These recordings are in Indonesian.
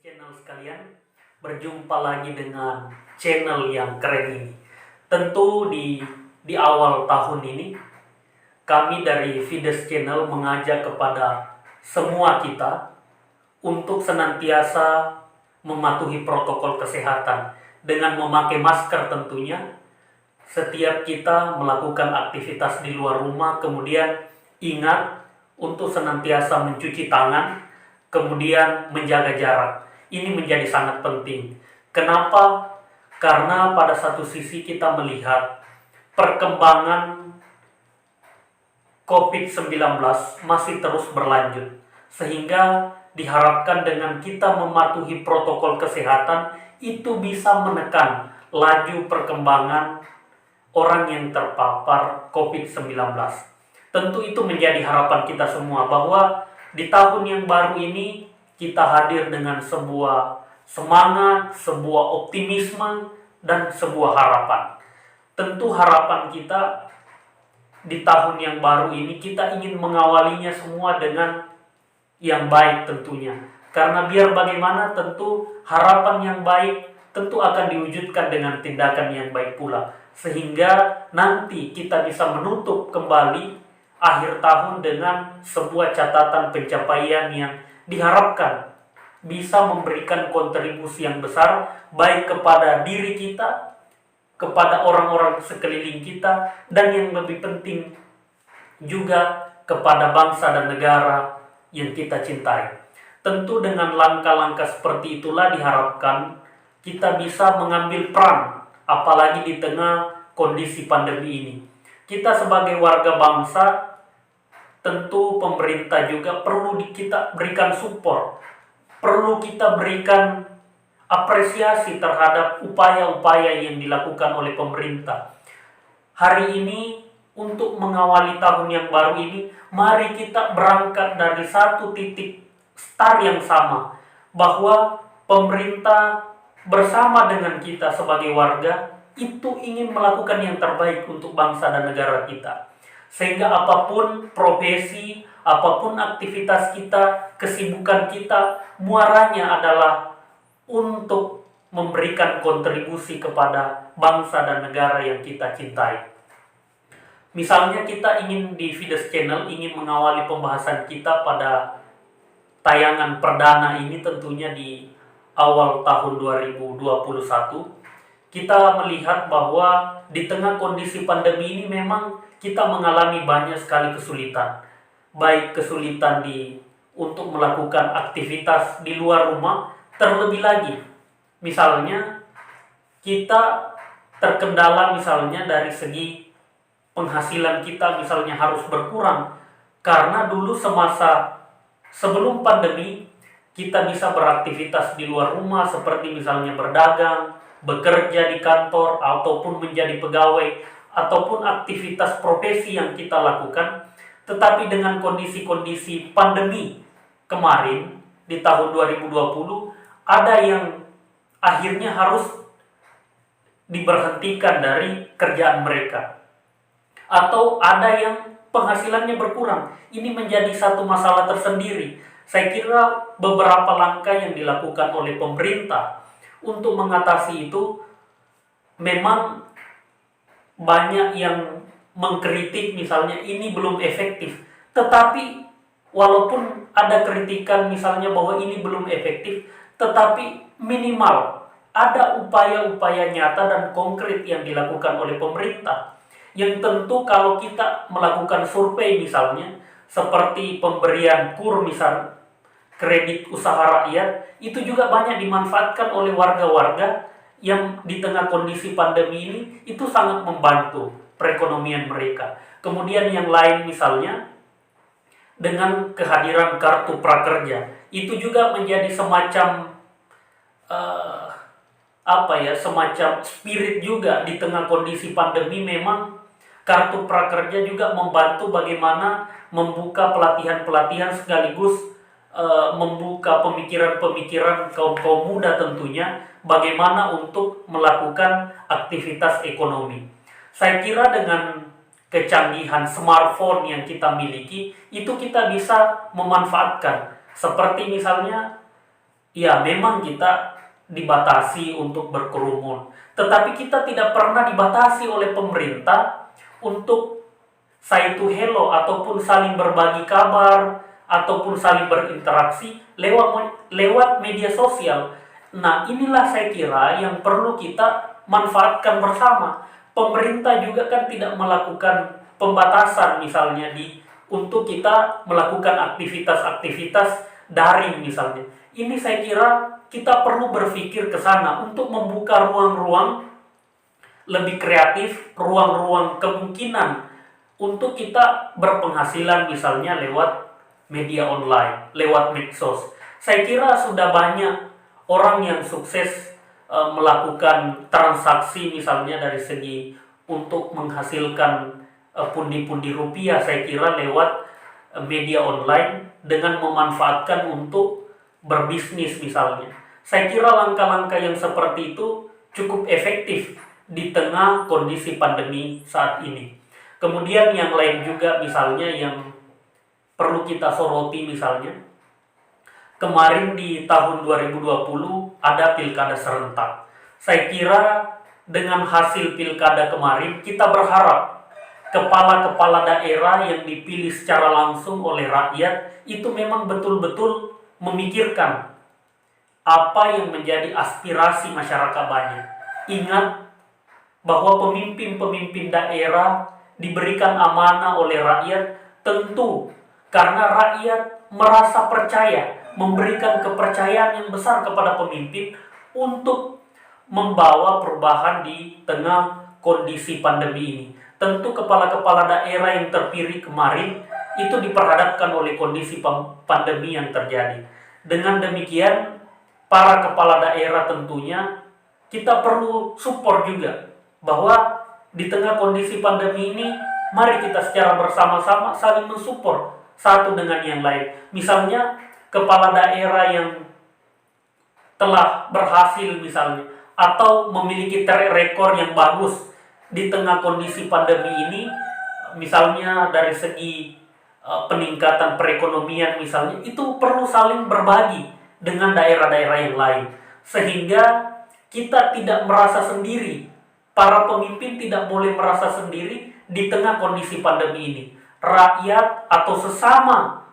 channel sekalian, berjumpa lagi dengan channel yang keren ini. Tentu di awal tahun ini, kami dari Fides Channel mengajak kepada semua kita untuk senantiasa mematuhi protokol kesehatan dengan memakai masker tentunya. Setiap kita melakukan aktivitas di luar rumah, kemudian ingat untuk senantiasa mencuci tangan, kemudian menjaga jarak. Ini menjadi sangat penting. Kenapa? Karena pada satu sisi kita melihat perkembangan COVID-19 masih terus berlanjut, sehingga diharapkan dengan kita mematuhi protokol kesehatan itu bisa menekan laju perkembangan orang yang terpapar COVID-19. Tentu itu menjadi harapan kita semua bahwa di tahun yang baru ini kita hadir dengan sebuah semangat, sebuah optimisme, dan sebuah harapan. Tentu harapan kita di tahun yang baru ini kita ingin mengawalinya semua dengan yang baik tentunya. Karena biar bagaimana tentu harapan yang baik tentu akan diwujudkan dengan tindakan yang baik pula. Sehingga nanti kita bisa menutup kembali akhir tahun dengan sebuah catatan pencapaian yang diharapkan bisa memberikan kontribusi yang besar baik kepada diri kita, kepada orang-orang sekeliling kita, dan yang lebih penting juga kepada bangsa dan negara yang kita cintai. Tentu dengan langkah-langkah seperti itulah diharapkan kita bisa mengambil peran, apalagi di tengah kondisi pandemi ini. Kita sebagai warga bangsa, tentu pemerintah juga perlu kita berikan support, perlu kita berikan apresiasi terhadap upaya-upaya yang dilakukan oleh pemerintah. Hari ini untuk mengawali tahun yang baru ini, mari kita berangkat dari satu titik start yang sama, bahwa pemerintah bersama dengan kita sebagai warga itu ingin melakukan yang terbaik untuk bangsa dan negara kita. Sehingga apapun profesi, apapun aktivitas kita, kesibukan kita, muaranya adalah untuk memberikan kontribusi kepada bangsa dan negara yang kita cintai. Misalnya kita ingin di Fides Channel ingin mengawali pembahasan kita pada tayangan perdana ini tentunya di awal tahun 2021. Kita melihat bahwa di tengah kondisi pandemi ini memang kita mengalami banyak sekali kesulitan. Baik kesulitan untuk melakukan aktivitas di luar rumah, terlebih lagi misalnya kita terkendala misalnya dari segi penghasilan kita misalnya harus berkurang. Karena dulu semasa sebelum pandemi kita bisa beraktivitas di luar rumah seperti misalnya berdagang, bekerja di kantor, ataupun menjadi pegawai, ataupun aktivitas profesi yang kita lakukan. Tetapi dengan kondisi-kondisi pandemi kemarin di tahun 2020, ada yang akhirnya harus diberhentikan dari kerjaan mereka, atau ada yang penghasilannya berkurang. Ini menjadi satu masalah tersendiri. Saya kira beberapa langkah yang dilakukan oleh pemerintah untuk mengatasi itu memang banyak yang mengkritik misalnya ini belum efektif. Tetapi walaupun ada kritikan misalnya bahwa ini belum efektif, tetapi minimal ada upaya-upaya nyata dan konkret yang dilakukan oleh pemerintah. Yang tentu kalau kita melakukan survei misalnya seperti pemberian KUR misal kredit usaha rakyat, itu juga banyak dimanfaatkan oleh warga-warga yang di tengah kondisi pandemi ini itu sangat membantu perekonomian mereka. Kemudian yang lain misalnya dengan kehadiran kartu prakerja, itu juga menjadi semacam semacam spirit juga di tengah kondisi pandemi. Memang kartu prakerja juga membantu bagaimana membuka pelatihan-pelatihan sekaligus membuka pemikiran-pemikiran kaum muda tentunya bagaimana untuk melakukan aktivitas ekonomi. Saya kira dengan kecanggihan smartphone yang kita miliki, itu kita bisa memanfaatkan. Seperti misalnya Ya, memang kita dibatasi untuk berkerumun, tetapi kita tidak pernah dibatasi oleh pemerintah untuk say to hello ataupun saling berbagi kabar ataupun saling berinteraksi lewat media sosial. Nah, inilah saya kira yang perlu kita manfaatkan bersama. Pemerintah juga kan tidak melakukan pembatasan misalnya untuk kita melakukan aktivitas-aktivitas daring misalnya. Ini saya kira kita perlu berpikir ke sana untuk membuka ruang-ruang lebih kreatif, ruang-ruang kemungkinan untuk kita berpenghasilan misalnya lewat media online, lewat medsos. Saya kira sudah banyak orang yang sukses melakukan transaksi misalnya dari segi untuk menghasilkan pundi-pundi rupiah, saya kira lewat media online dengan memanfaatkan untuk berbisnis misalnya. Saya kira langkah-langkah yang seperti itu cukup efektif di tengah kondisi pandemi saat ini. Kemudian yang lain juga misalnya yang perlu kita soroti misalnya, kemarin di tahun 2020 ada pilkada serentak. Saya kira dengan hasil pilkada kemarin kita berharap kepala-kepala daerah yang dipilih secara langsung oleh rakyat itu memang betul-betul memikirkan apa yang menjadi aspirasi masyarakat banyak. Ingat bahwa pemimpin-pemimpin daerah diberikan amanah oleh rakyat tentu karena rakyat merasa percaya, memberikan kepercayaan yang besar kepada pemimpin untuk membawa perubahan di tengah kondisi pandemi ini. Tentu kepala-kepala daerah yang terpilih kemarin itu diperhadapkan oleh kondisi pandemi yang terjadi. Dengan demikian, para kepala daerah tentunya kita perlu support juga bahwa di tengah kondisi pandemi ini, mari kita secara bersama-sama saling mensupport satu dengan yang lain. Misalnya, kepala daerah yang telah berhasil misalnya, atau memiliki track record yang bagus di tengah kondisi pandemi ini, misalnya dari segi peningkatan perekonomian misalnya, itu perlu saling berbagi dengan daerah-daerah yang lain. Sehingga kita tidak merasa sendiri. Para pemimpin tidak boleh merasa sendiri di tengah kondisi pandemi ini. Rakyat atau sesama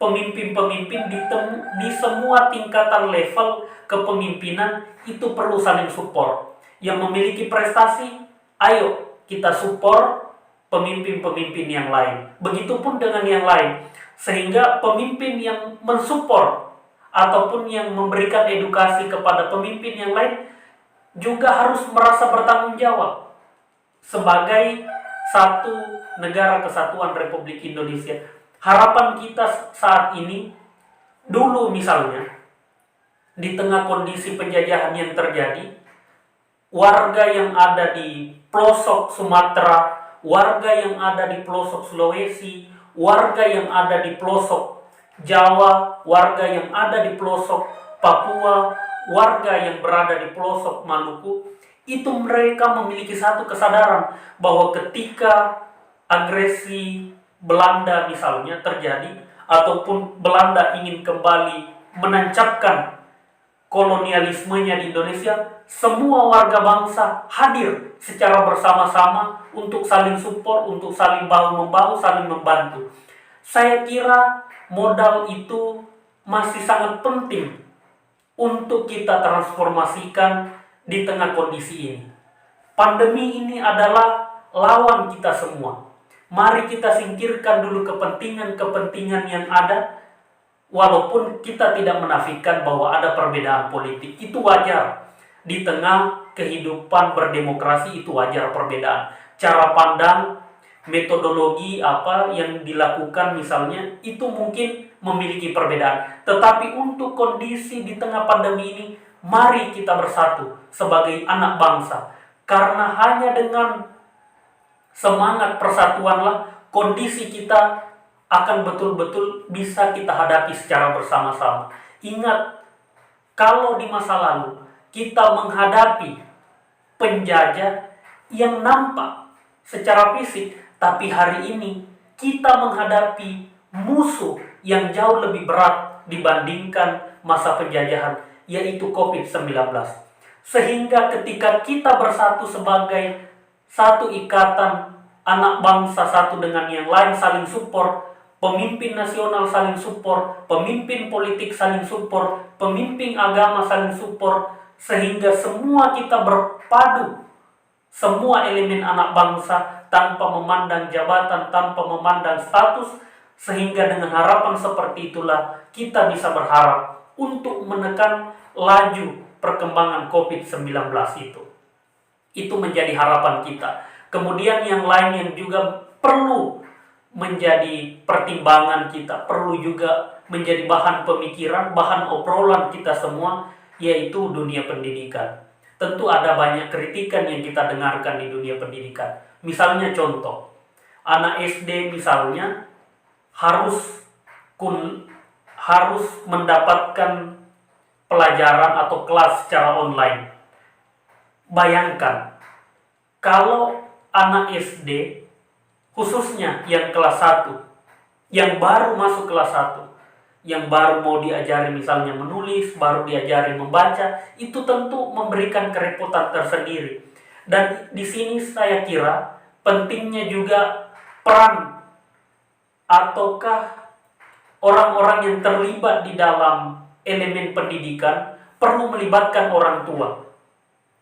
pemimpin-pemimpin di semua tingkatan level kepemimpinan itu perlu saling support. Yang memiliki prestasi, ayo kita support pemimpin-pemimpin yang lain. Begitupun dengan yang lain. Sehingga pemimpin yang mensupport ataupun yang memberikan edukasi kepada pemimpin yang lain juga harus merasa bertanggung jawab sebagai satu negara kesatuan Republik Indonesia. Harapan kita saat ini, dulu misalnya, di tengah kondisi penjajahan yang terjadi, warga yang ada di pelosok Sumatera, warga yang ada di pelosok Sulawesi, warga yang ada di pelosok Jawa, warga yang ada di pelosok Papua, warga yang berada di pelosok Maluku, itu mereka memiliki satu kesadaran bahwa ketika agresi Belanda misalnya terjadi, ataupun Belanda ingin kembali menancapkan kolonialismenya di Indonesia, semua warga bangsa hadir secara bersama-sama untuk saling support, untuk saling bahu-membahu, saling membantu. Saya kira modal itu masih sangat penting untuk kita transformasikan di tengah kondisi ini. Pandemi ini adalah lawan kita semua. Mari kita singkirkan dulu kepentingan-kepentingan yang ada, walaupun kita tidak menafikan bahwa ada perbedaan politik. Itu wajar. Di tengah kehidupan berdemokrasi itu wajar perbedaan. Cara pandang, metodologi apa yang dilakukan misalnya, itu mungkin memiliki perbedaan. Tetapi untuk kondisi di tengah pandemi ini, mari kita bersatu sebagai anak bangsa. Karena hanya dengan semangat persatuanlah kondisi kita akan betul-betul bisa kita hadapi secara bersama-sama. Ingat, kalau di masa lalu kita menghadapi penjajah yang nampak secara fisik, tapi hari ini kita menghadapi musuh yang jauh lebih berat, dibandingkan masa penjajahan, yaitu COVID-19. Sehingga ketika kita bersatu sebagai satu ikatan anak bangsa satu dengan yang lain, saling support, pemimpin nasional saling support, pemimpin politik saling support, pemimpin agama saling support, sehingga semua kita berpadu, semua elemen anak bangsa tanpa memandang jabatan, tanpa memandang status, sehingga dengan harapan seperti itulah kita bisa berharap untuk menekan laju perkembangan COVID-19 itu. Itu menjadi harapan kita. Kemudian yang lain yang juga perlu menjadi pertimbangan kita, perlu juga menjadi bahan pemikiran, bahan obrolan kita semua, yaitu dunia pendidikan. Tentu ada banyak kritikan yang kita dengarkan di dunia pendidikan. Misalnya contoh, anak SD misalnya harus mendapatkan pelajaran atau kelas secara online. Bayangkan, kalau anak SD, khususnya yang kelas 1, yang baru masuk kelas 1, yang baru mau diajari misalnya menulis, baru diajari membaca, itu tentu memberikan kerepotan tersendiri. Dan di sini saya kira pentingnya juga peran ataukah orang-orang yang terlibat di dalam elemen pendidikan perlu melibatkan orang tua.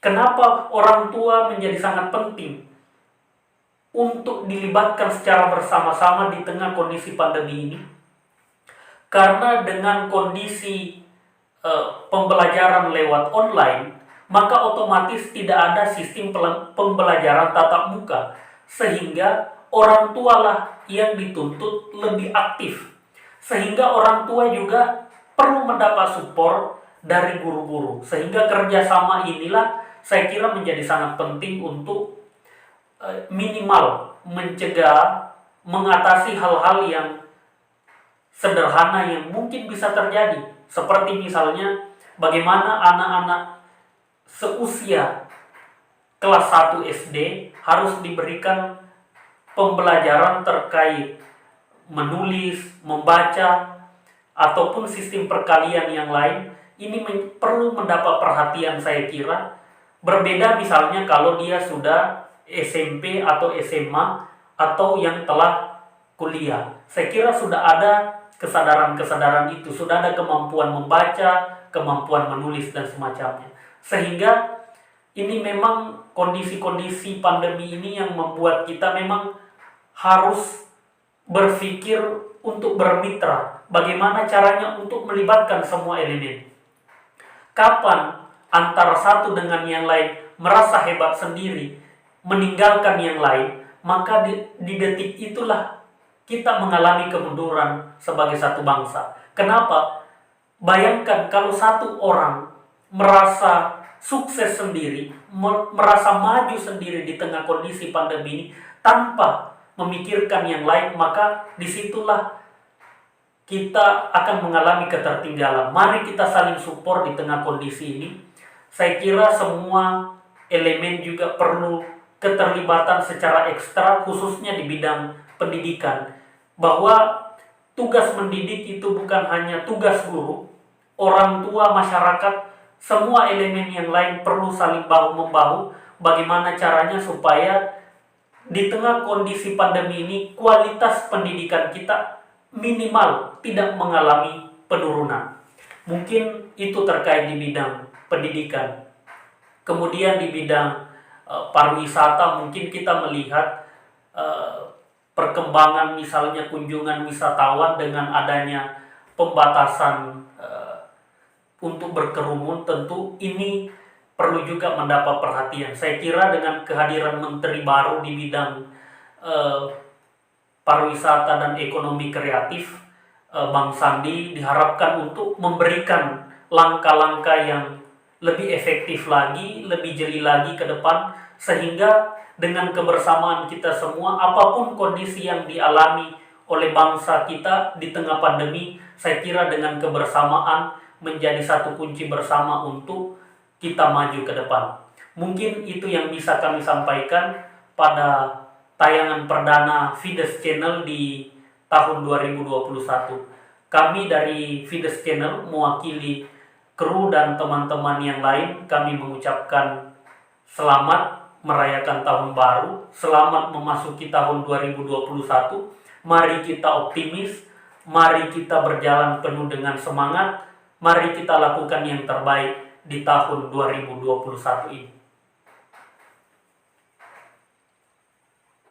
Kenapa orang tua menjadi sangat penting untuk dilibatkan secara bersama-sama di tengah kondisi pandemi ini? Karena dengan kondisi pembelajaran lewat online, maka otomatis tidak ada sistem pembelajaran tatap muka, sehingga orang tua lah yang dituntut lebih aktif, sehingga orang tua juga perlu mendapat support dari guru-guru, sehingga kerjasama inilah saya kira menjadi sangat penting untuk minimal mencegah, mengatasi hal-hal yang sederhana yang mungkin bisa terjadi, seperti misalnya bagaimana anak-anak seusia kelas 1 SD harus diberikan pembelajaran terkait menulis, membaca, ataupun sistem perkalian yang lain. Ini perlu mendapat perhatian saya kira. Berbeda misalnya kalau dia sudah SMP atau SMA atau yang telah kuliah. Saya kira sudah ada kesadaran-kesadaran itu, sudah ada kemampuan membaca, kemampuan menulis dan semacamnya. Sehingga ini memang kondisi-kondisi pandemi ini yang membuat kita memang harus berpikir untuk bermitra. Bagaimana caranya untuk melibatkan semua elemen. Kapan antara satu dengan yang lain merasa hebat sendiri, meninggalkan yang lain, maka di detik itulah kita mengalami kemunduran sebagai satu bangsa. Kenapa? Bayangkan kalau satu orang merasa sukses sendiri, merasa maju sendiri di tengah kondisi pandemi ini tanpa memikirkan yang lain, maka disitulah kita akan mengalami ketertinggalan. Mari kita saling support di tengah kondisi ini. Saya kira semua elemen juga perlu keterlibatan secara ekstra, khususnya di bidang pendidikan, bahwa tugas mendidik itu bukan hanya tugas guru, orang tua, masyarakat, semua elemen yang lain perlu saling bahu-membahu. Bagaimana caranya supaya di tengah kondisi pandemi ini kualitas pendidikan kita minimal tidak mengalami penurunan. Mungkin itu terkait di bidang pendidikan. Kemudian di bidang pariwisata mungkin kita melihat perkembangan misalnya kunjungan wisatawan dengan adanya pembatasan untuk berkerumun, tentu ini perlu juga mendapat perhatian. Saya kira dengan kehadiran menteri baru di bidang pariwisata dan ekonomi kreatif, Bang Sandi diharapkan untuk memberikan langkah-langkah yang lebih efektif lagi, lebih jeli lagi ke depan, sehingga dengan kebersamaan kita semua, apapun kondisi yang dialami oleh bangsa kita di tengah pandemi, saya kira dengan kebersamaan menjadi satu kunci bersama untuk kita maju ke depan. Mungkin itu yang bisa kami sampaikan pada tayangan perdana Fides Channel di tahun 2021. Kami dari Fides Channel mewakili kru dan teman-teman yang lain, kami mengucapkan selamat merayakan tahun baru, selamat memasuki tahun 2021. Mari kita optimis, mari kita berjalan penuh dengan semangat, mari kita lakukan yang terbaik di tahun 2021 ini.